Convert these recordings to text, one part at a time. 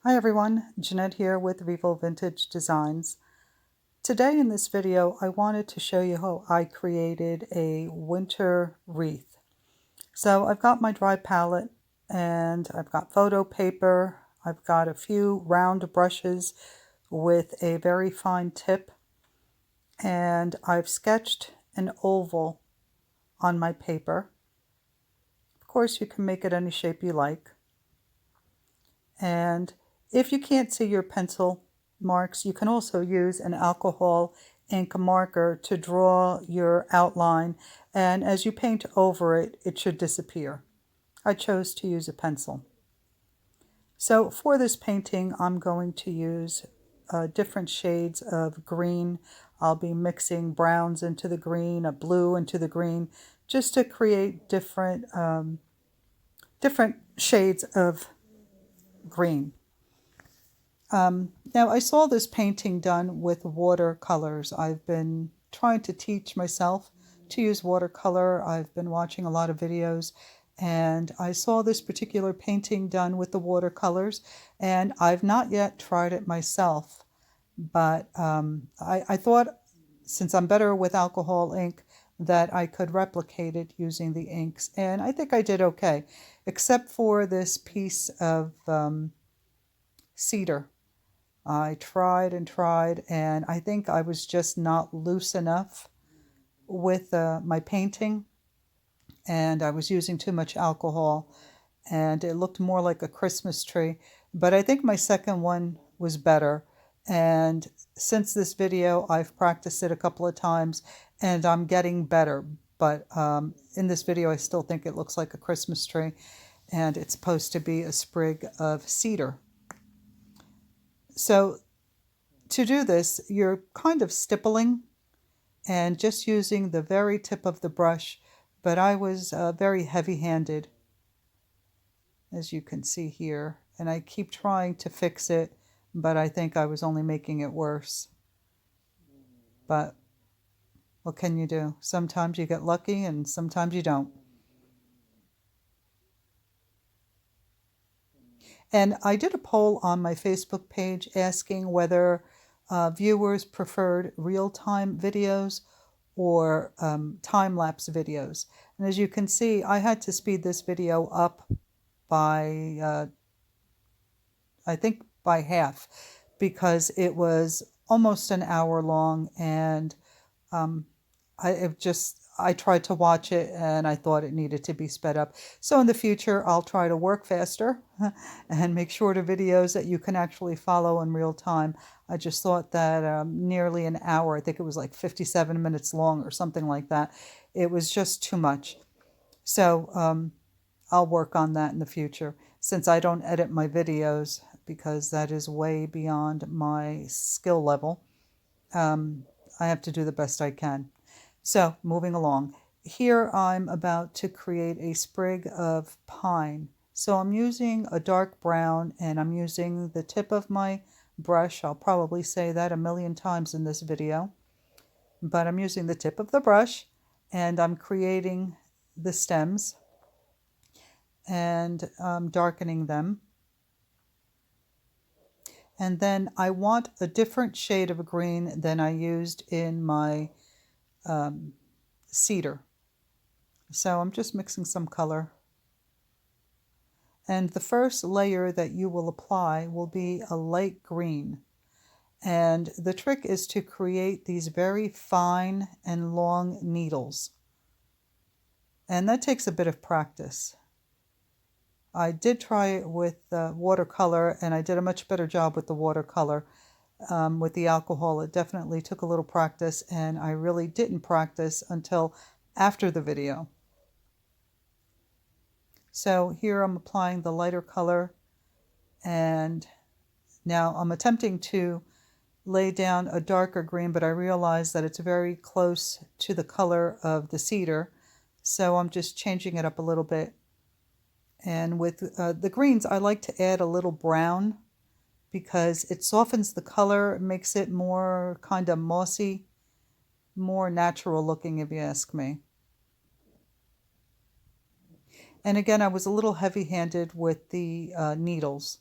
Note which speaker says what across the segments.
Speaker 1: Hi everyone, Jeanette here with Revel Vintage Designs. Today in this video I wanted to show you how I created a winter wreath. So I've got my dry palette and I've got photo paper, I've got a few round brushes with a very fine tip, and I've sketched an oval on my paper. Of course you can make it any shape you like. And if you can't see your pencil marks, you can also use an alcohol ink marker to draw your outline, and as you paint over it, it should disappear. I chose to use a pencil. So for this painting, I'm going to use different shades of green. I'll be mixing browns into the green, a blue into the green, just to create different shades of green. Now I saw this painting done with watercolors. I've been trying to teach myself to use watercolor. I've been watching a lot of videos, and I saw this particular painting done with the watercolors, and I've not yet tried it myself, but I thought, since I'm better with alcohol ink, that I could replicate it using the inks, and I think I did okay, except for this piece of cedar. I tried and tried, and I think I was just not loose enough with my painting, and I was using too much alcohol, and it looked more like a Christmas tree. But I think my second one was better, and since this video I've practiced it a couple of times and I'm getting better. But in this video I still think it looks like a Christmas tree, and it's supposed to be a sprig of cedar. So to do this, you're kind of stippling and just using the very tip of the brush, but I was very heavy-handed, as you can see here, and I keep trying to fix it, but I think I was only making it worse. But what can you do? Sometimes you get lucky and sometimes you don't. And I did a poll on my Facebook page asking whether viewers preferred real-time videos or time-lapse videos. And as you can see, I had to speed this video up by, I think by half, because it was almost an hour long, and I tried to watch it and I thought it needed to be sped up. So in the future, I'll try to work faster and make shorter videos that you can actually follow in real time. I just thought that nearly an hour, I think it was like 57 minutes long or something like that, it was just too much. So I'll work on that in the future, since I don't edit my videos because that is way beyond my skill level. I have to do the best I can. So, moving along. Here I'm about to create a sprig of pine. So I'm using a dark brown, and I'm using the tip of my brush. I'll probably say that a million times in this video. But I'm using the tip of the brush, and I'm creating the stems and darkening them. And then I want a different shade of green than I used in my cedar. So I'm just mixing some color. And the first layer that you will apply will be a light green. And the trick is to create these very fine and long needles. And that takes a bit of practice. I did try it with watercolor, and I did a much better job with the watercolor. With the alcohol, it definitely took a little practice, and I really didn't practice until after the video. So here I'm applying the lighter color, and now I'm attempting to lay down a darker green, but I realize that it's very close to the color of the cedar, so I'm just changing it up a little bit. And with the greens, I like to add a little brown because it softens the color, makes it more kind of mossy, more natural looking, if you ask me. And again, I was a little heavy-handed with the needles.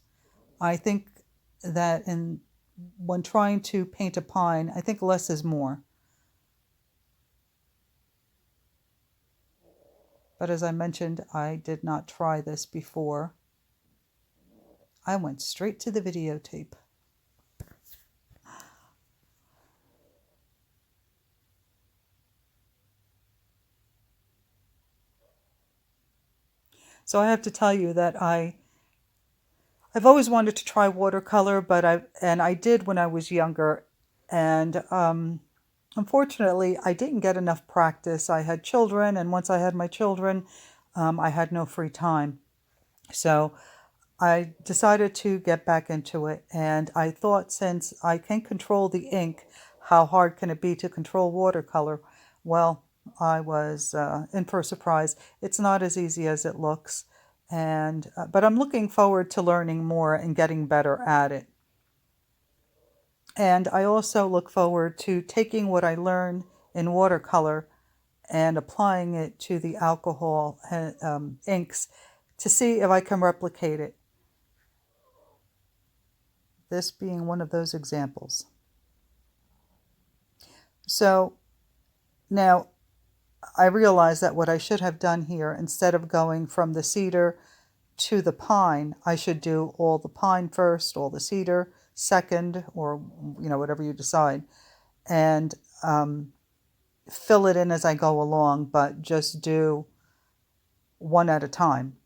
Speaker 1: I think that when trying to paint a pine, I think less is more. But as I mentioned, I did not try this before. I went straight to the videotape. So I have to tell you that I've always wanted to try watercolor, but I did when I was younger, and unfortunately, I didn't get enough practice. I had children, and once I had my children, I had no free time. So I decided to get back into it, and I thought, since I can control the ink, how hard can it be to control watercolor? Well, I was in for a surprise. It's not as easy as it looks, but I'm looking forward to learning more and getting better at it. And I also look forward to taking what I learned in watercolor and applying it to the alcohol inks to see if I can replicate it. This being one of those examples. So now I realize that what I should have done here, instead of going from the cedar to the pine, I should do all the pine first, all the cedar second, or whatever you decide, and fill it in as I go along, but just do one at a time.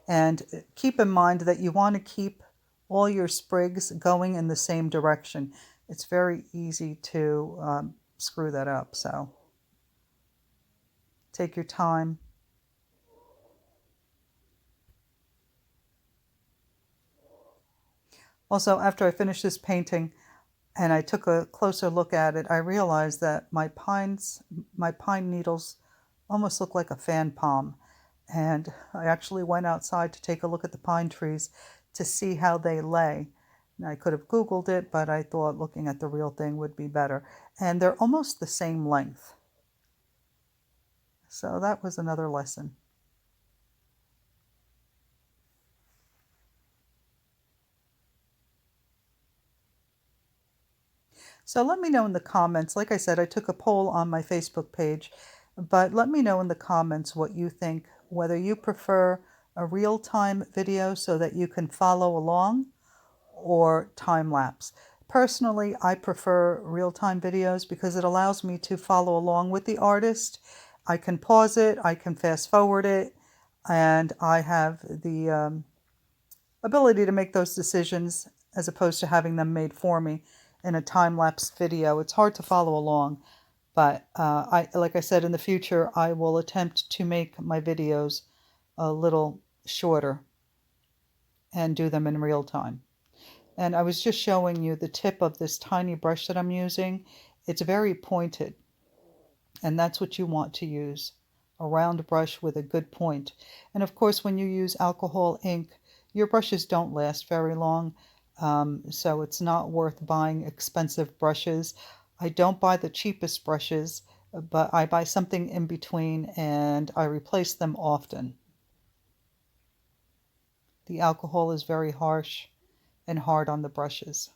Speaker 1: And keep in mind that you want to keep all your sprigs going in the same direction. It's very easy to screw that up, so take your time. Also, after I finished this painting and I took a closer look at it, I realized that my pine needles almost look like a fan palm. And I actually went outside to take a look at the pine trees to see how they lay. And I could have Googled it, but I thought looking at the real thing would be better. And they're almost the same length. So that was another lesson. So let me know in the comments. Like I said, I took a poll on my Facebook page, but let me know in the comments what you think, whether you prefer a real-time video so that you can follow along, or time-lapse. Personally, I prefer real-time videos because it allows me to follow along with the artist. I can pause it, I can fast-forward it, and I have the ability to make those decisions as opposed to having them made for me in a time-lapse video. It's hard to follow along, but like I said, in the future, I will attempt to make my videos a little shorter and do them in real time. And I was just showing you the tip of this tiny brush that I'm using. It's very pointed, and that's what you want to use, a round brush with a good point. And of course, when you use alcohol ink, your brushes don't last very long, so it's not worth buying expensive brushes. I don't buy the cheapest brushes, but I buy something in between, and I replace them often. The alcohol is very harsh and hard on the brushes.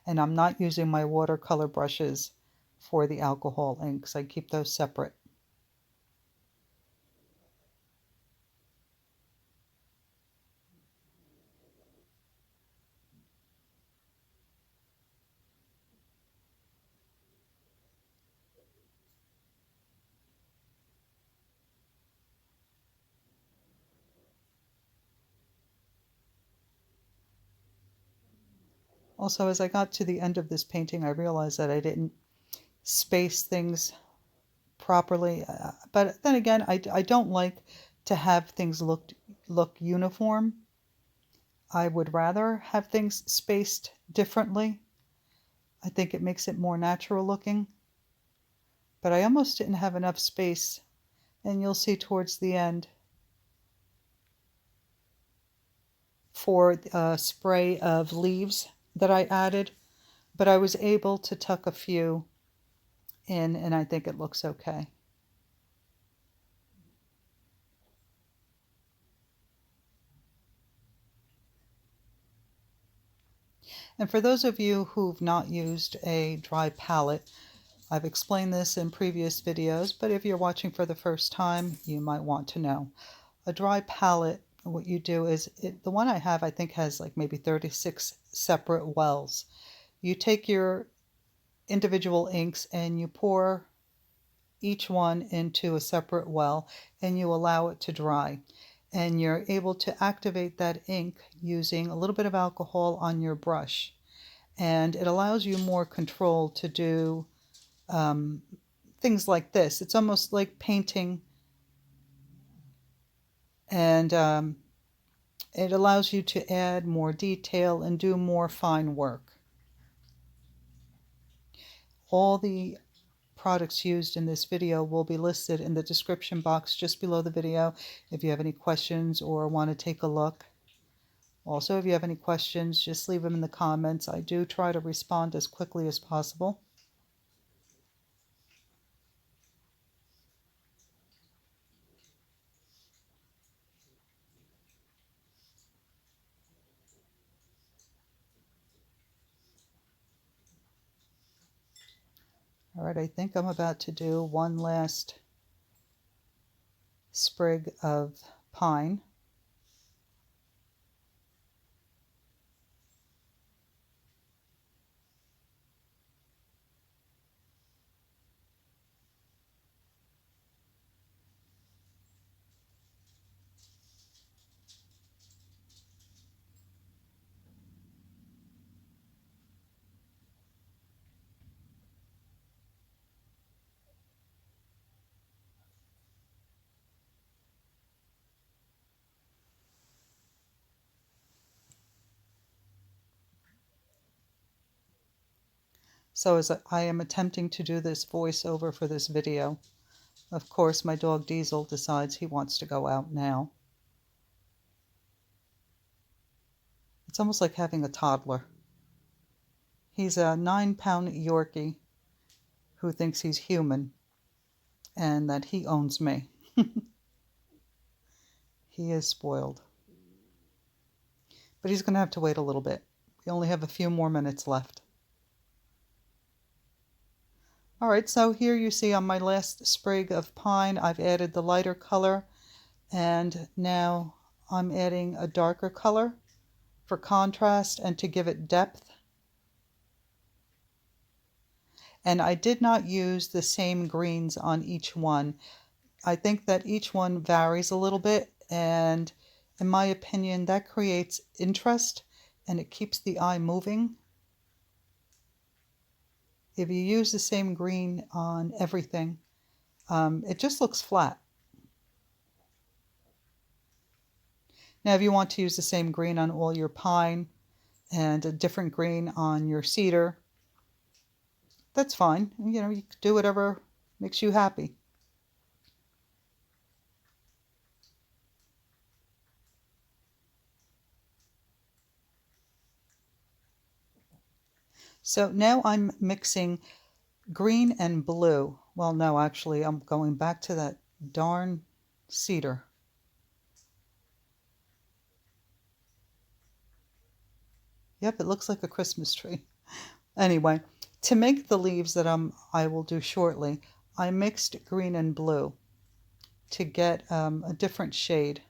Speaker 1: And I'm not using my watercolor brushes for the alcohol inks. I keep those separate. Also, as I got to the end of this painting, I realized that I didn't space things properly. But then again, I don't like to have things look uniform. I would rather have things spaced differently. I think it makes it more natural looking. But I almost didn't have enough space, and you'll see towards the end, for a spray of leaves that I added. But I was able to tuck a few in, and I think it looks okay. And for those of you who've not used a dry palette, I've explained this in previous videos, but if you're watching for the first time, you might want to know. A dry palette, what you do is, the one I have I think has like maybe 36 separate wells. You take your individual inks and you pour each one into a separate well and you allow it to dry. And you're able to activate that ink using a little bit of alcohol on your brush. And it allows you more control to do things like this. It's almost like painting, and it allows you to add more detail and do more fine work. All the products used in this video will be listed in the description box just below the video if you have any questions or want to take a look. Also, if you have any questions, just leave them in the comments. I do try to respond as quickly as possible. All right, I think I'm about to do one last sprig of pine. So as I am attempting to do this voiceover for this video, of course my dog Diesel decides he wants to go out now. It's almost like having a toddler. He's a 9-pound Yorkie who thinks he's human and that he owns me. He is spoiled. But he's going to have to wait a little bit. We only have a few more minutes left. Alright, so here you see on my last sprig of pine, I've added the lighter color, and now I'm adding a darker color for contrast and to give it depth. And I did not use the same greens on each one. I think that each one varies a little bit, and in my opinion, that creates interest and it keeps the eye moving. If you use the same green on everything, it just looks flat. Now, if you want to use the same green on all your pine and a different green on your cedar, that's fine. You know, you can do whatever makes you happy. So now I'm mixing green and blue. Well, no, actually, I'm going back to that darn cedar. Yep, it looks like a Christmas tree. Anyway, to make the leaves that I will do shortly, I mixed green and blue to get a different shade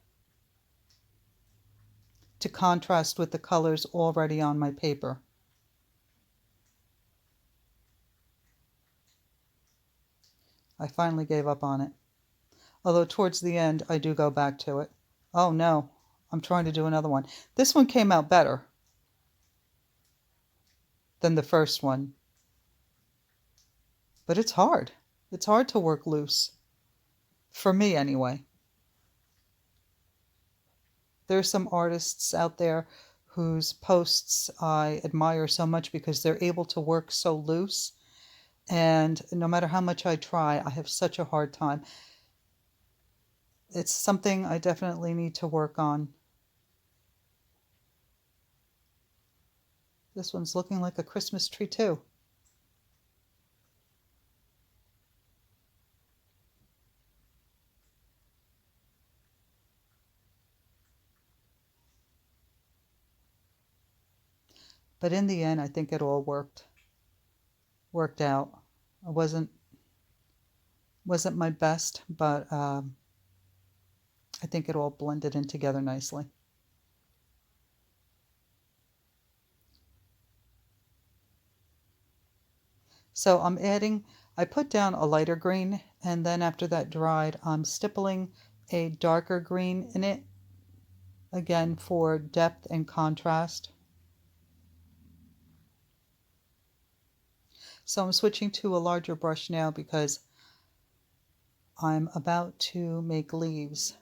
Speaker 1: to contrast with the colors already on my paper. I finally gave up on it. Although towards the end, I do go back to it. Oh no, I'm trying to do another one. This one came out better than the first one. But it's hard. It's hard to work loose. For me, anyway. There are some artists out there whose posts I admire so much because they're able to work so loose. And no matter how much I try, I have such a hard time. It's something I definitely need to work on. This one's looking like a Christmas tree too. But in the end, I think it all worked out. It wasn't my best, but I think it all blended in together nicely. So I put down a lighter green, and then after that dried, I'm stippling a darker green in it, again for depth and contrast. So I'm switching to a larger brush now because I'm about to make leaves.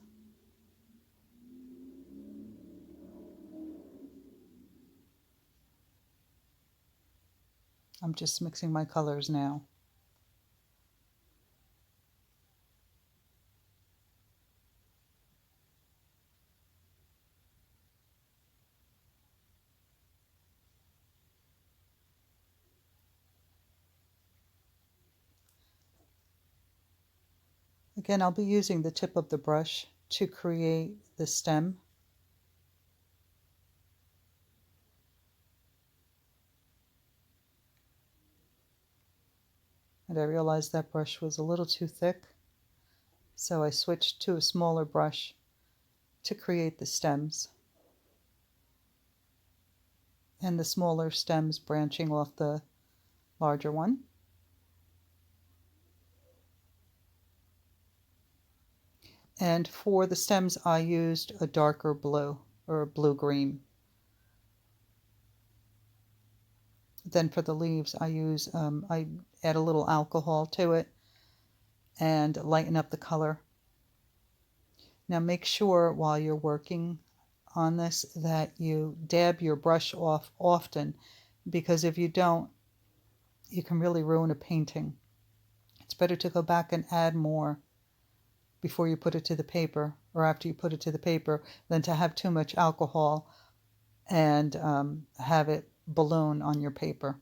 Speaker 1: I'm just mixing my colors now. Again, I'll be using the tip of the brush to create the stem. And I realized that brush was a little too thick, so I switched to a smaller brush to create the stems. And the smaller stems branching off the larger one. And for the stems, I used a darker blue or blue-green. Then for the leaves, I add a little alcohol to it and lighten up the color. Now make sure while you're working on this that you dab your brush off often, because if you don't, you can really ruin a painting. It's better to go back and add more before you put it to the paper or after you put it to the paper than to have too much alcohol and have it balloon on your paper.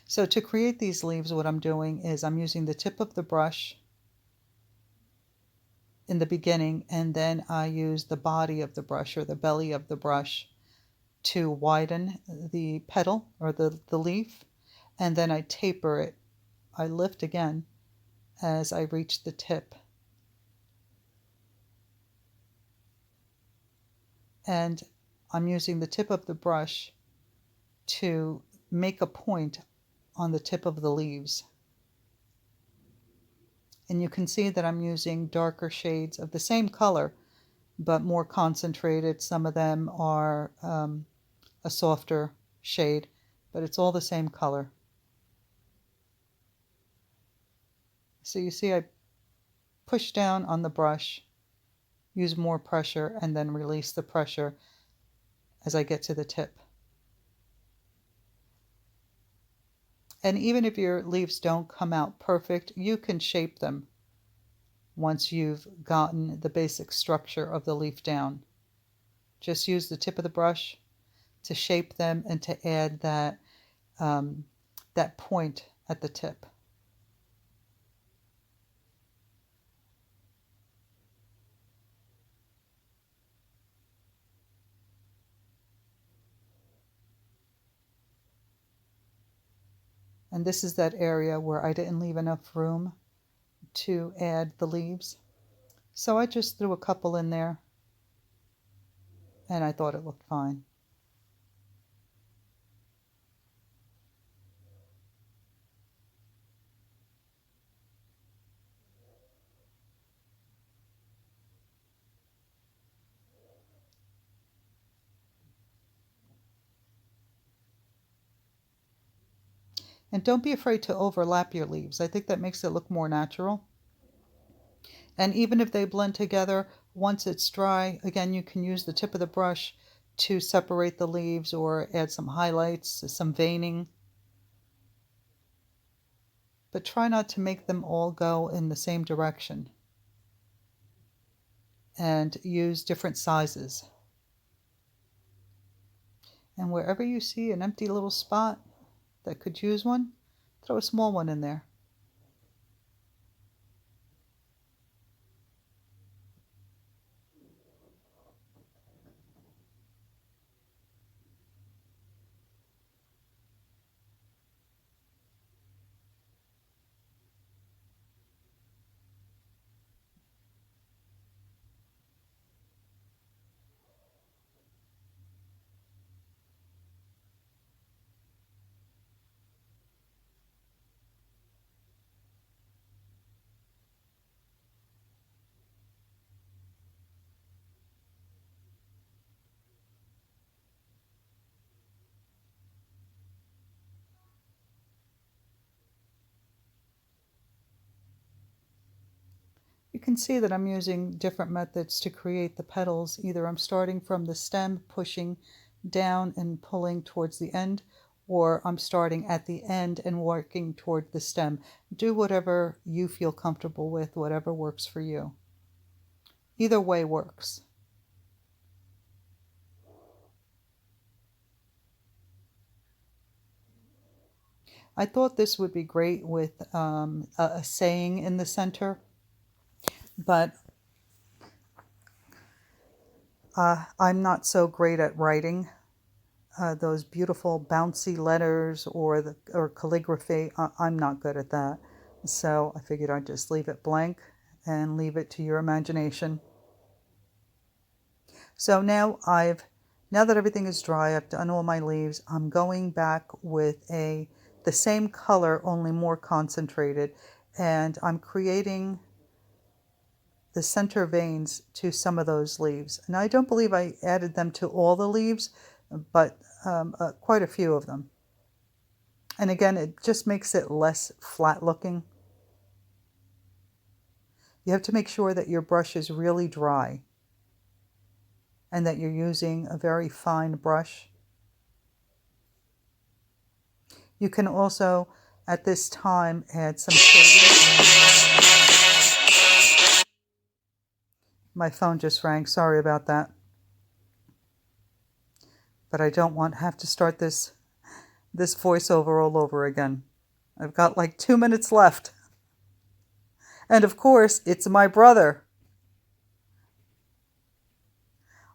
Speaker 1: So to create these leaves, what I'm doing is I'm using the tip of the brush in the beginning, and then I use the body of the brush or the belly of the brush to widen the petal or the leaf, and then I taper it. I lift again as I reach the tip. And I'm using the tip of the brush to make a point on the tip of the leaves. And you can see that I'm using darker shades of the same color, but more concentrated. Some of them are a softer shade, but it's all the same color. So you see I push down on the brush, use more pressure, and then release the pressure as I get to the tip. And even if your leaves don't come out perfect, you can shape them once you've gotten the basic structure of the leaf down. Just use the tip of the brush to shape them and to add that point at the tip. And this is that area where I didn't leave enough room to add the leaves. So I just threw a couple in there and I thought it looked fine. And don't be afraid to overlap your leaves. I think that makes it look more natural. And even if they blend together, once it's dry, again, you can use the tip of the brush to separate the leaves or add some highlights, some veining. But try not to make them all go in the same direction. And use different sizes. And wherever you see an empty little spot that could use one, throw a small one in there. You can see that I'm using different methods to create the petals. Either I'm starting from the stem, pushing down and pulling towards the end, or I'm starting at the end and working toward the stem. Do whatever you feel comfortable with, whatever works for you. Either way works. I thought this would be great with a saying in the center, but I'm not so great at writing those beautiful bouncy letters or calligraphy. I'm not good at that. So I figured I'd just leave it blank and leave it to your imagination. So now that everything is dry, I've done all my leaves, I'm going back with the same color, only more concentrated, and I'm creating the center veins to some of those leaves. And I don't believe I added them to all the leaves, but quite a few of them. And again, it just makes it less flat looking. You have to make sure that your brush is really dry and that you're using a very fine brush. You can also, at this time, add some shading. My phone just rang. Sorry about that. But I don't want to have to start this voiceover all over again. I've got like 2 minutes left. And of course, it's my brother.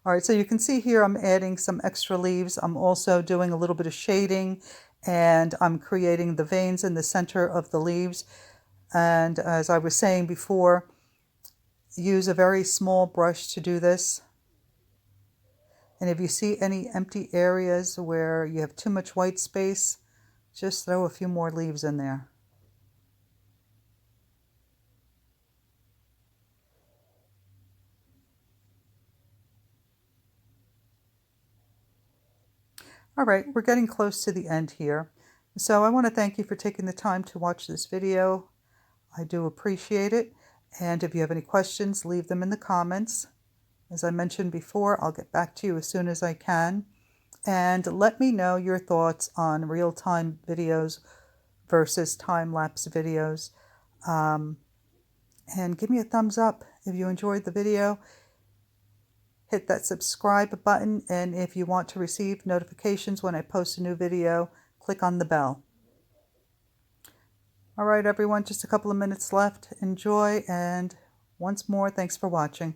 Speaker 1: All right, so you can see here I'm adding some extra leaves. I'm also doing a little bit of shading, and I'm creating the veins in the center of the leaves. And as I was saying before, use a very small brush to do this. And if you see any empty areas where you have too much white space, just throw a few more leaves in there. All right, we're getting close to the end here. So I want to thank you for taking the time to watch this video. I do appreciate it. And if you have any questions, leave them in the comments. As I mentioned before, I'll get back to you as soon as I can. And let me know your thoughts on real-time videos versus time-lapse videos. And give me a thumbs up if you enjoyed the video. Hit that subscribe button, and if you want to receive notifications when I post a new video, click on the bell. All right, everyone, just a couple of minutes left. Enjoy, and once more, thanks for watching.